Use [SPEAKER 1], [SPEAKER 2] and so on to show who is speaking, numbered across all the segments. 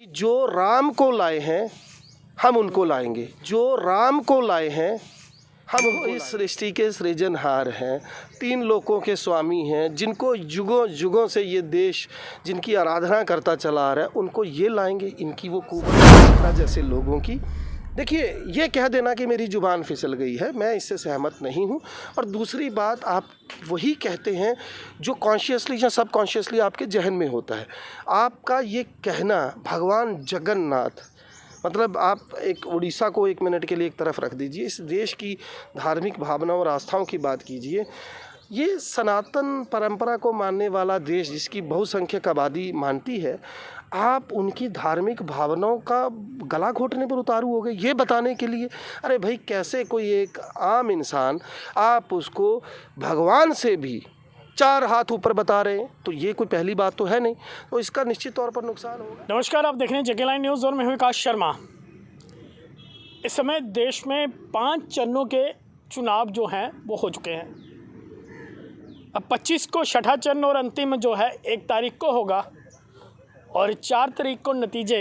[SPEAKER 1] जो राम को लाए हैं हम उनको लाएंगे, जो राम को लाए हैं हम इस सृष्टि के सृजनहार हैं, तीन लोकों के स्वामी हैं, जिनको युगों युगों से ये देश जिनकी आराधना करता चला आ रहा है, उनको ये लाएंगे। इनकी वो कुबुद्धि जैसे लोगों की। देखिए, ये कह देना कि मेरी ज़ुबान फिसल गई है, मैं इससे सहमत नहीं हूँ। और दूसरी बात, आप वही कहते हैं जो कॉन्शियसली या सबकॉन्शियसली आपके जहन में होता है। आपका ये कहना भगवान जगन्नाथ, मतलब आप एक उड़ीसा को एक मिनट के लिए एक तरफ रख दीजिए, इस देश की धार्मिक भावनाओं और आस्थाओं की बात कीजिए। ये सनातन परंपरा को मानने वाला देश जिसकी बहुसंख्यक आबादी मानती है, आप उनकी धार्मिक भावनाओं का गला घोटने पर उतारू हो गए ये बताने के लिए। अरे भाई, कैसे कोई एक आम इंसान, आप उसको भगवान से भी 4 हाथ ऊपर बता रहे हैं, तो ये कोई पहली बात तो है नहीं, तो इसका निश्चित तौर पर नुकसान होगा।
[SPEAKER 2] नमस्कार, आप देख रहे हैं जेके लाइन न्यूज़ और मैं हूं विकास शर्मा। इस समय देश में 5 चरणों के चुनाव जो हैं वो हो चुके हैं। अब 25 को छठा चरण और अंतिम जो है 1 तारीख को होगा और 4 तारीख को नतीजे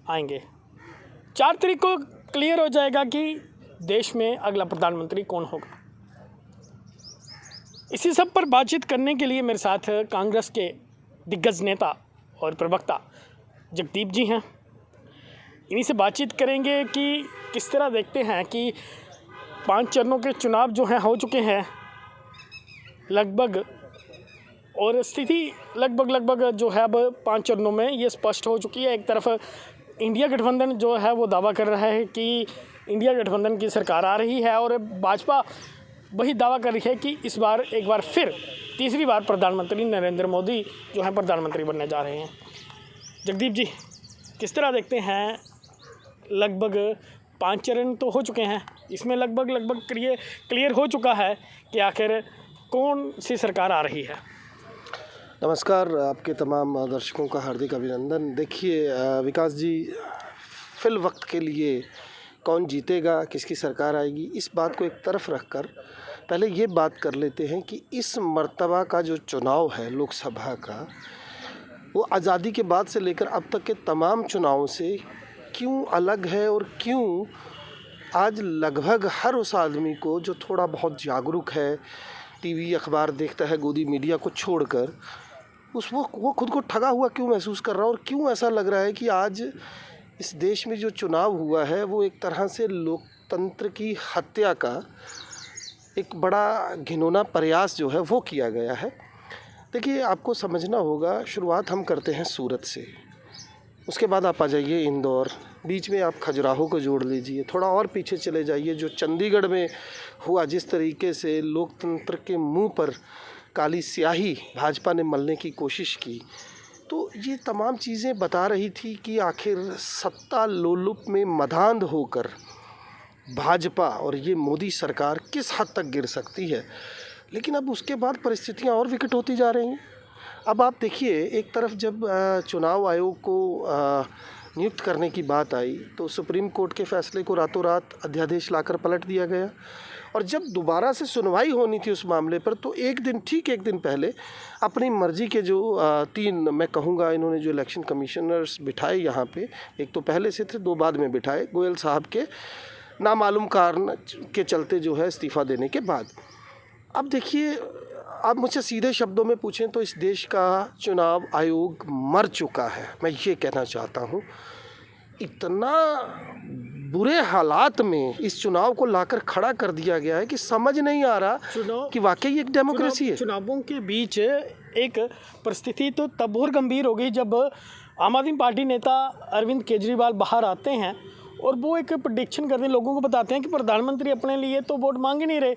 [SPEAKER 2] आएंगे। 4 तारीख को क्लियर हो जाएगा कि देश में अगला प्रधानमंत्री कौन होगा। इसी सब पर बातचीत करने के लिए मेरे साथ कांग्रेस के दिग्गज नेता और प्रवक्ता जगदीप जी हैं। इन्हीं से बातचीत करेंगे कि किस तरह देखते हैं कि 5 चरणों के चुनाव जो हैं हो चुके हैं लगभग, और स्थिति लगभग जो है अब 5 चरणों में ये स्पष्ट हो चुकी है। एक तरफ इंडिया गठबंधन जो है वो दावा कर रहा है कि इंडिया गठबंधन की सरकार आ रही है, और भाजपा वही दावा कर रही है कि इस बार एक बार फिर तीसरी बार प्रधानमंत्री नरेंद्र मोदी जो है प्रधानमंत्री बनने जा रहे हैं। जगदीप जी, किस तरह देखते हैं, लगभग 5 चरण तो हो चुके हैं, इसमें लगभग क्लियर हो चुका है कि आखिर कौन सी सरकार आ रही है।
[SPEAKER 1] नमस्कार, आपके तमाम दर्शकों का हार्दिक अभिनंदन। देखिए विकास जी, फिल वक्त के लिए कौन जीतेगा, किसकी सरकार आएगी, इस बात को एक तरफ रखकर पहले ये बात कर लेते हैं कि इस मर्तबा का जो चुनाव है लोकसभा का, वो आज़ादी के बाद से लेकर अब तक के तमाम चुनावों से क्यों अलग है, और क्यों आज लगभग हर उस आदमी को जो थोड़ा बहुत जागरूक है, टीवी अखबार देखता है, गोदी मीडिया को छोड़कर, वो खुद को ठगा हुआ क्यों महसूस कर रहा है, और क्यों ऐसा लग रहा है कि आज इस देश में जो चुनाव हुआ है वो एक तरह से लोकतंत्र की हत्या का एक बड़ा घिनौना प्रयास जो है वो किया गया है। देखिए, आपको समझना होगा, शुरुआत हम करते हैं सूरत से, उसके बाद आप आ जाइए इंदौर, बीच में आप खजुराहो को जोड़ लीजिए, थोड़ा और पीछे चले जाइए, जो चंडीगढ़ में हुआ, जिस तरीके से लोकतंत्र के मुंह पर काली स्याही भाजपा ने मलने की कोशिश की, तो ये तमाम चीज़ें बता रही थी कि आखिर सत्ता लोलुप में मधांध होकर भाजपा और ये मोदी सरकार किस हद तक गिर सकती है। लेकिन अब उसके बाद परिस्थितियां और विकट होती जा रही हैं। अब आप देखिए, एक तरफ जब चुनाव आयोग को नियुक्त करने की बात आई तो सुप्रीम कोर्ट के फैसले को रातों रात अध्यादेश लाकर पलट दिया गया, और जब दोबारा से सुनवाई होनी थी उस मामले पर, तो एक दिन पहले अपनी मर्ज़ी के जो 3 मैं कहूँगा इन्होंने जो इलेक्शन कमिश्नर्स बिठाए यहाँ पे, एक तो पहले से थे, 2 बाद में बिठाए, गोयल साहब के नामालूम कारण के चलते जो है इस्तीफ़ा देने के बाद। अब देखिए, आप मुझसे सीधे शब्दों में पूछें तो इस देश का चुनाव आयोग मर चुका है, मैं ये कहना चाहता हूँ। इतना बुरे हालात में इस चुनाव को लाकर खड़ा कर दिया गया है कि समझ नहीं आ रहा कि वाकई एक डेमोक्रेसी है।
[SPEAKER 2] चुनावों के बीच एक परिस्थिति तो तब और गंभीर हो गई जब आम आदमी पार्टी नेता अरविंद केजरीवाल बाहर आते हैं और वो एक प्रेडिक्शन करते हैं, लोगों को बताते हैं कि प्रधानमंत्री अपने लिए तो वोट मांग ही नहीं रहे,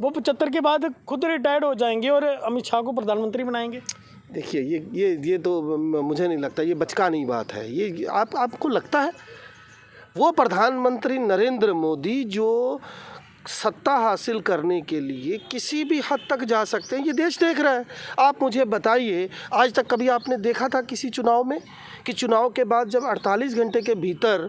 [SPEAKER 2] वो 75 के बाद खुद रिटायर्ड हो जाएंगे और अमित शाह को प्रधानमंत्री बनाएंगे।
[SPEAKER 1] देखिए, ये तो मुझे नहीं लगता, ये बचकानी बात है। ये आपको लगता है वो प्रधानमंत्री नरेंद्र मोदी जो सत्ता हासिल करने के लिए किसी भी हद तक जा सकते हैं, ये देश देख रहा है। आप मुझे बताइए, आज तक कभी आपने देखा था किसी चुनाव में कि चुनाव के बाद जब 48 घंटे के भीतर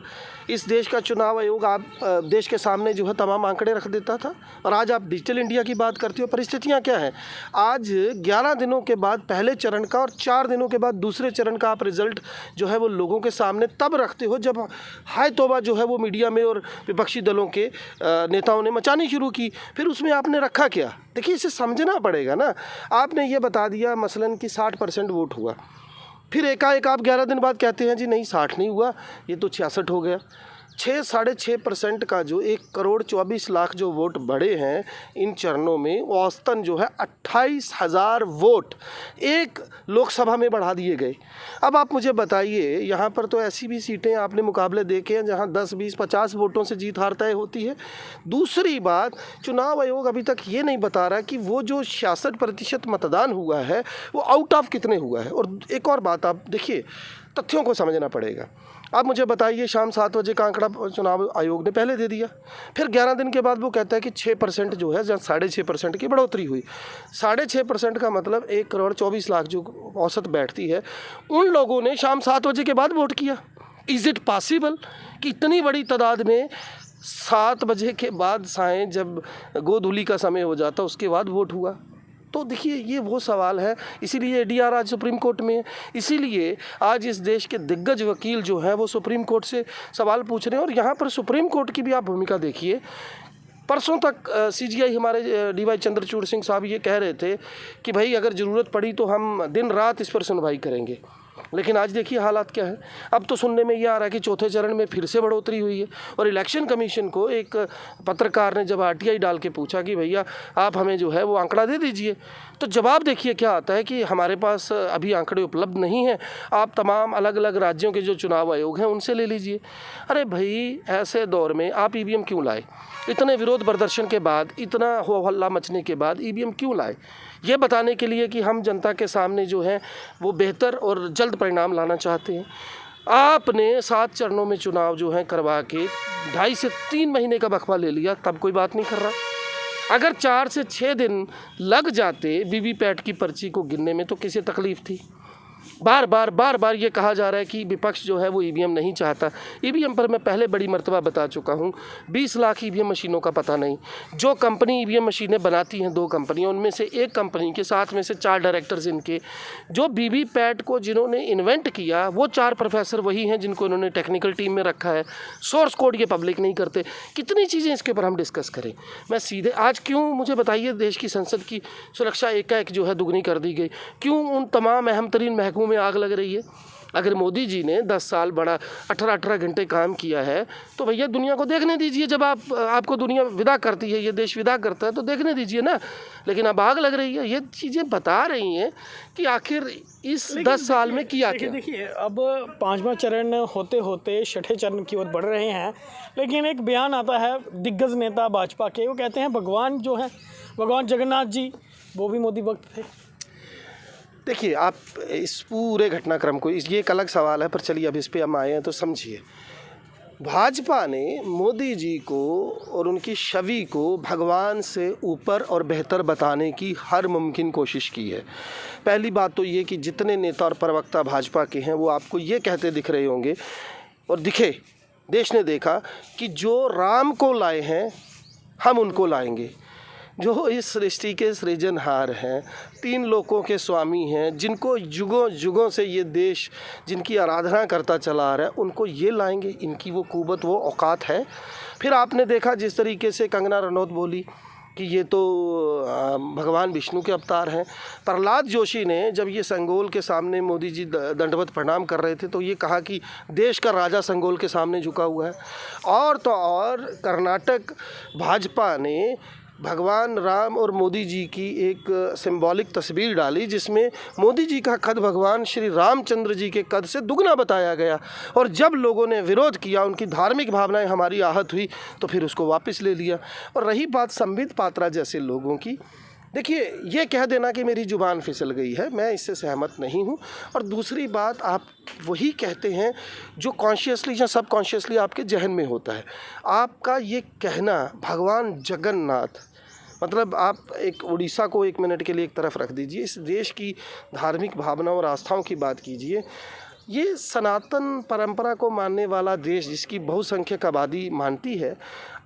[SPEAKER 1] इस देश का चुनाव आयोग आप देश के सामने जो है तमाम आंकड़े रख देता था? और आज आप डिजिटल इंडिया की बात करते हो, परिस्थितियाँ क्या हैं? आज 11 दिनों के बाद पहले चरण का और 4 दिनों के बाद दूसरे चरण का आप रिज़ल्ट जो है वो लोगों के सामने तब रखते हो जब हाय तौबा जो है वो मीडिया में और विपक्षी दलों के नेताओं ने मचानी शुरू की। फिर उसमें आपने रखा क्या? देखिए, इसे समझना पड़ेगा ना। आपने ये बता दिया मसलन कि 60% वोट हुआ, फिर एकाएक आप 11 दिन बाद कहते हैं जी नहीं 60 नहीं हुआ, ये तो 66 हो गया। 6-6.5% का जो 1,24,00,000 जो वोट बढ़े हैं इन चरणों में, औसतन जो है 28,000 वोट एक लोकसभा में बढ़ा दिए गए। अब आप मुझे बताइए, यहाँ पर तो ऐसी भी सीटें आपने मुकाबले देखे हैं जहाँ 10, 20, 50 वोटों से जीत हार तय होती है। दूसरी बात, चुनाव आयोग अभी तक ये नहीं बता रहा कि वो जो 66% मतदान हुआ है वो आउट ऑफ कितने हुआ है। और एक और बात, आप देखिए, तथ्यों को समझना पड़ेगा। आप मुझे बताइए, शाम 7 बजे का आंकड़ा चुनाव आयोग ने पहले दे दिया, फिर 11 दिन के बाद वो कहता है कि 6% जो है, जहाँ 6.5% की बढ़ोतरी हुई। 6.5% का मतलब 1,24,00,000 जो औसत बैठती है, उन लोगों ने शाम 7 बजे के बाद वोट किया। इज़ इट पॉसिबल कि इतनी बड़ी तादाद में 7 बजे के बाद साएँ जब गोधूली का समय हो जाता उसके बाद वोट हुआ? तो देखिए, ये वो सवाल है। इसीलिए एडीआर आज सुप्रीम कोर्ट में है। इसीलिए आज इस देश के दिग्गज वकील जो हैं वो सुप्रीम कोर्ट से सवाल पूछ रहे हैं। और यहाँ पर सुप्रीम कोर्ट की भी आप भूमिका देखिए। परसों तक सीजीआई हमारे डीवाई चंद्रचूड़ सिंह साहब ये कह रहे थे कि भाई अगर ज़रूरत पड़ी तो हम दिन रात इस पर सुनवाई करेंगे, लेकिन आज देखिए हालात क्या है। अब तो सुनने में ये आ रहा है कि चौथे चरण में फिर से बढ़ोतरी हुई है। और इलेक्शन कमीशन को एक पत्रकार ने जब आरटीआई डाल के पूछा कि भैया आप हमें जो है वो आंकड़ा दे दीजिए, तो जवाब देखिए क्या आता है कि हमारे पास अभी आंकड़े उपलब्ध नहीं हैं, आप तमाम अलग अलग राज्यों के जो चुनाव आयोग हैं उनसे ले लीजिए। अरे भाई, ऐसे दौर में आप ईवीएम क्यों लाए? इतने विरोध प्रदर्शन के बाद, इतना हो हल्ला मचने के बाद ईवीएम क्यों लाए? ये बताने के लिए कि हम जनता के सामने जो है वो बेहतर और जल्द परिणाम लाना चाहते हैं। आपने 7 चरणों में चुनाव जो है करवा के 2.5 से 3 महीने का वक्फा ले लिया, तब कोई बात नहीं कर रहा। अगर 4 से 6 दिन लग जाते वीवीपैट की पर्ची को गिनने में तो किसे तकलीफ़ थी? बार बार ये कहा जा रहा है कि विपक्ष जो है वो ईवीएम नहीं चाहता। ईवीएम पर मैं पहले बड़ी मर्तबा बता चुका हूँ, 20 लाख ईवीएम मशीनों का पता नहीं। जो कंपनी ईवीएम मशीनें बनाती हैं, 2 कंपनियाँ, उनमें से एक कंपनी के साथ में से 4 डायरेक्टर्स इनके, जो वीवीपैट को जिन्होंने इन्वेंट किया वो 4 प्रोफेसर वही हैं जिनको इन्होंने टेक्निकल टीम में रखा है। सोर्स कोड ये पब्लिक नहीं करते। कितनी चीज़ें इसके ऊपर हम डिस्कस करें। मैं सीधे आज क्यों, मुझे बताइए, देश की संसद की सुरक्षा एकाएक जो है दुगनी कर दी गई? क्यों उन तमाम अहम तरीन महकमों में आग लग रही है? अगर मोदी जी ने 10 साल बड़ा 18 घंटे काम किया है तो भैया दुनिया को देखने दीजिए। जब आपको दुनिया विदा करती है, ये देश विदा करता है, तो देखने दीजिए ना। लेकिन अब आग लग रही है। ये चीज़ें बता रही हैं कि आखिर इस 10 साल में किया क्या।
[SPEAKER 2] देखिए, अब 5वां चरण होते होते 6ठे चरण की ओर बढ़ रहे हैं, लेकिन एक बयान आता है दिग्गज नेता भाजपा के, वो कहते हैं भगवान जो है, भगवान जगन्नाथ जी, वो भी मोदी वक्त थे।
[SPEAKER 1] देखिए, आप इस पूरे घटनाक्रम को, ये एक अलग सवाल है, पर चलिए अब इस पे हम आए हैं तो समझिए। भाजपा ने मोदी जी को और उनकी छवि को भगवान से ऊपर और बेहतर बताने की हर मुमकिन कोशिश की है। पहली बात तो ये कि जितने नेता और प्रवक्ता भाजपा के हैं वो आपको ये कहते दिख रहे होंगे और दिखे, देश ने देखा कि जो राम को लाए हैं हम उनको लाएंगे। जो इस सृष्टि के सृजनहार हैं, 3 लोकों के स्वामी हैं, जिनको युगों युगों से ये देश जिनकी आराधना करता चला आ रहा है, उनको ये लाएंगे। इनकी वो कुव्वत, वो औकात है। फिर आपने देखा जिस तरीके से कंगना रनौत बोली कि ये तो भगवान विष्णु के अवतार हैं। प्रहलाद जोशी ने जब ये संगोल के सामने मोदी जी दंडवत प्रणाम कर रहे थे तो ये कहा कि देश का राजा संगोल के सामने झुका हुआ है। और तो और कर्नाटक भाजपा ने भगवान राम और मोदी जी की एक सिंबॉलिक तस्वीर डाली जिसमें मोदी जी का कद भगवान श्री रामचंद्र जी के कद से दुगना बताया गया। और जब लोगों ने विरोध किया, उनकी धार्मिक भावनाएं हमारी आहत हुई, तो फिर उसको वापस ले लिया। और रही बात संबित पात्रा जैसे लोगों की, देखिए, ये कह देना कि मेरी ज़ुबान फिसल गई है, मैं इससे सहमत नहीं हूँ। और दूसरी बात, आप वही कहते हैं जो कॉन्शियसली या सबकॉन्शियसली आपके जहन में होता है। आपका ये कहना भगवान जगन्नाथ, मतलब आप एक उड़ीसा को एक मिनट के लिए एक तरफ रख दीजिए, इस देश की धार्मिक भावना और आस्थाओं की बात कीजिए। ये सनातन परंपरा को मानने वाला देश, जिसकी बहुसंख्यक आबादी मानती है,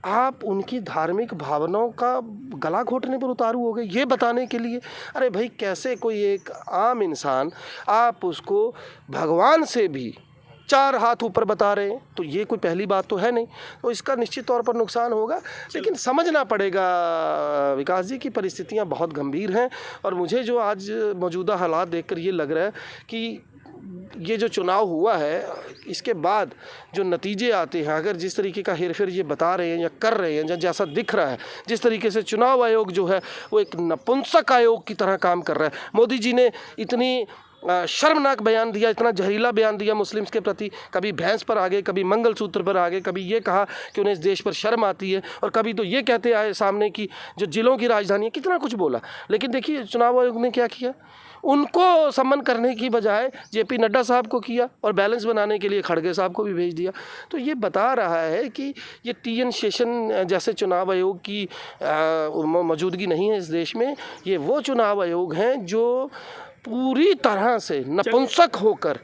[SPEAKER 1] आप उनकी धार्मिक भावनाओं का गला घोटने पर उतारू हो गए ये बताने के लिए। अरे भाई, कैसे कोई एक आम इंसान, आप उसको भगवान से भी 4 हाथ ऊपर बता रहे हैं, तो ये कोई पहली बात तो है नहीं। तो इसका निश्चित तौर पर नुकसान होगा, लेकिन समझना पड़ेगा विकास जी की परिस्थितियां बहुत गंभीर हैं। और मुझे जो आज मौजूदा हालात देखकर ये लग रहा है कि ये जो चुनाव हुआ है, इसके बाद जो नतीजे आते हैं, अगर जिस तरीके का हेरफेर ये बता रहे हैं या कर रहे हैं, या जैसा दिख रहा है, जिस तरीके से चुनाव आयोग जो है वो एक नपुंसक आयोग की तरह काम कर रहा है। मोदी जी ने इतनी शर्मनाक बयान दिया, इतना जहरीला बयान दिया मुस्लिम्स के प्रति, कभी भैंस पर आ गए, कभी मंगलसूत्र पर आ गए, कभी ये कहा कि उन्हें इस देश पर शर्म आती है, और कभी तो ये कहते आए सामने की जो जिलों की राजधानी है, कितना कुछ बोला। लेकिन देखिए चुनाव आयोग ने क्या किया, उनको सम्मान करने की बजाय जेपी नड्डा साहब को किया, और बैलेंस बनाने के लिए खड़गे साहब को भी भेज दिया। तो ये बता रहा है कि ये टीएन शेषन जैसे चुनाव आयोग की मौजूदगी नहीं है इस देश में। ये वो चुनाव आयोग हैं जो पूरी तरह से नपुंसक होकर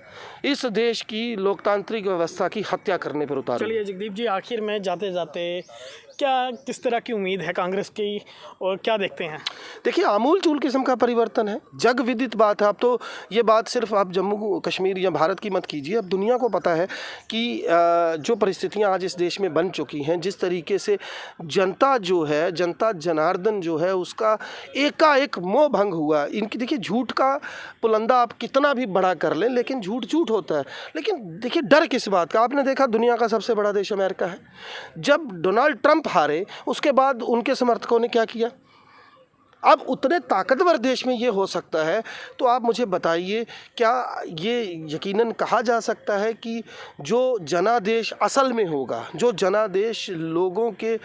[SPEAKER 1] इस देश की लोकतांत्रिक व्यवस्था की हत्या करने पर उतारे।
[SPEAKER 2] चलिए जगदीप जी, आखिर में जाते जाते क्या किस तरह की उम्मीद है कांग्रेस की, और क्या देखते हैं?
[SPEAKER 1] देखिए, आमूल चूल किस्म का परिवर्तन है, जग विदित बात है। अब तो ये बात सिर्फ आप जम्मू कश्मीर या भारत की मत कीजिए, अब दुनिया को पता है कि जो परिस्थितियां आज इस देश में बन चुकी हैं, जिस तरीके से जनता जो है, जनता जनार्दन जो है, उसका एकाएक मोह भंग हुआ। इनकी देखिए, झूठ का पुलंदा आप कितना भी बड़ा कर लें, लेकिन झूठ झूठ होता है। लेकिन देखिए, डर किस बात का? आपने देखा दुनिया का सबसे बड़ा देश अमेरिका है, जब डोनाल्ड ट्रंप हारे उसके बाद उनके समर्थकों ने क्या किया? अब उतने ताकतवर देश में ये हो सकता है, तो आप मुझे बताइए, क्या ये यकीनन कहा जा सकता है कि जो जनादेश असल में होगा, जो जनादेश लोगों के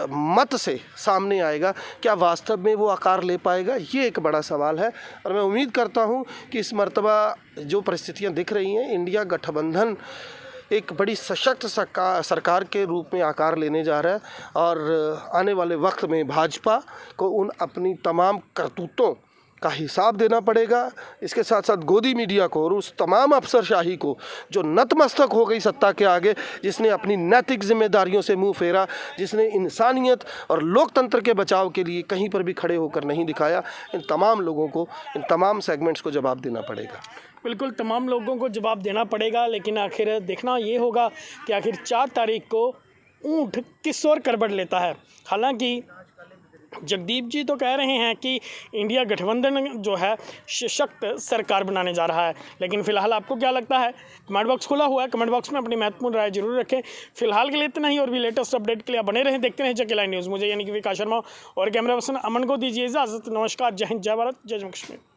[SPEAKER 1] मत से सामने आएगा, क्या वास्तव में वो आकार ले पाएगा? ये एक बड़ा सवाल है। और मैं उम्मीद करता हूँ कि इस मर्तबा जो परिस्थितियाँ दिख रही हैं, इंडिया गठबंधन एक बड़ी सशक्त सरकार के रूप में आकार लेने जा रहा है, और आने वाले वक्त में भाजपा को उन अपनी तमाम करतूतों का हिसाब देना पड़ेगा। इसके साथ साथ गोदी मीडिया को और उस तमाम अफसरशाही को जो नतमस्तक हो गई सत्ता के आगे, जिसने अपनी नैतिक जिम्मेदारियों से मुंह फेरा, जिसने इंसानियत और लोकतंत्र के बचाव के लिए कहीं पर भी खड़े होकर नहीं दिखाया, इन तमाम लोगों को, इन तमाम सेगमेंट्स को जवाब देना पड़ेगा।
[SPEAKER 2] बिल्कुल, तमाम लोगों को जवाब देना पड़ेगा, लेकिन आखिर देखना ये होगा कि आखिर 4 तारीख को ऊँट किस ओर करवट लेता है। हालांकि जगदीप जी तो कह रहे हैं कि इंडिया गठबंधन जो है सशक्त सरकार बनाने जा रहा है, लेकिन फिलहाल आपको क्या लगता है? कमेंट बॉक्स खुला हुआ है, कमेंट बॉक्स में अपनी महत्वपूर्ण राय जरूर रखें। फिलहाल के लिए इतना ही, और भी लेटेस्ट अपडेट के लिए बने रहें, देखते रहें जके लाइव न्यूज़। मुझे यानी कि विकास शर्मा और कैमरा पर्सन अमन को दीजिए इजाज़त। नमस्कार, जय हिंद, जय भारत, जय जम्मू कश्मीर।